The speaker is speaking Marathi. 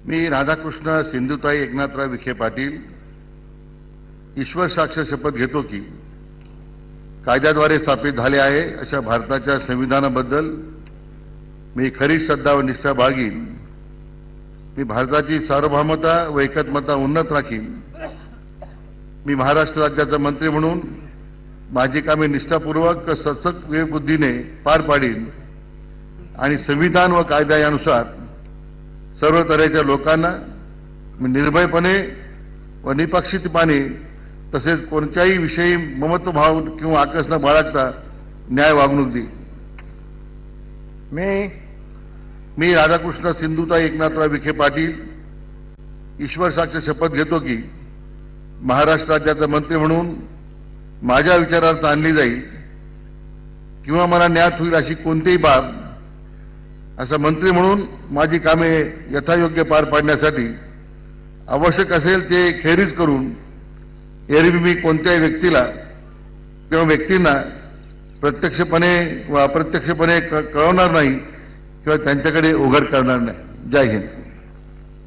मी राधाकृष्ण सिंधुताई एकनाथराव विखे पाटील ईश्वर साक्ष शपथ घेतो की कायद्याद्वारे स्थापित झाले आहे अशा भारताच्या संविधानाबद्दल मी खरी श्रद्धा व निष्ठा बाळगीन. मी भारताची सार्वभौमता व एकात्मता उन्नत राखीन. मी महाराष्ट्र राज्याचा मंत्री म्हणून माझी कामे निष्ठापूर्वक सचक विवेकबुद्धीने पार पाडीन आणि संविधान व कायदा यानुसार सर्व तऱ्हेच्या लोकांना मी निर्भयपणे व निपक्षपातीपणे तसेच कोणत्याही विषयी ममत्वभाव किंवा आकस न बाळगता न्याय वागणूक देईन. मी राधाकृष्ण सिंधुताई एकनाथराव विखे पाटील ईश्वर साक्ष शपथ घेतो की महाराष्ट्र राज्याचा मंत्री म्हणून माझ्या विचारार्थ आणली जाईल किंवा मला ज्ञात होईल अशी कोणतीही बाब असा मंत्री म्हणून माझी कामे यथायोग्य पार पाडण्यासाठी आवश्यक असेल ते खेरीज करून एरवी मी कोणत्याही व्यक्तीला किंवा व्यक्तींना प्रत्यक्षपणे व अप्रत्यक्षपणे कळवणार नाही किंवा त्यांच्याकडे उघड करणार नाही. जय हिंद.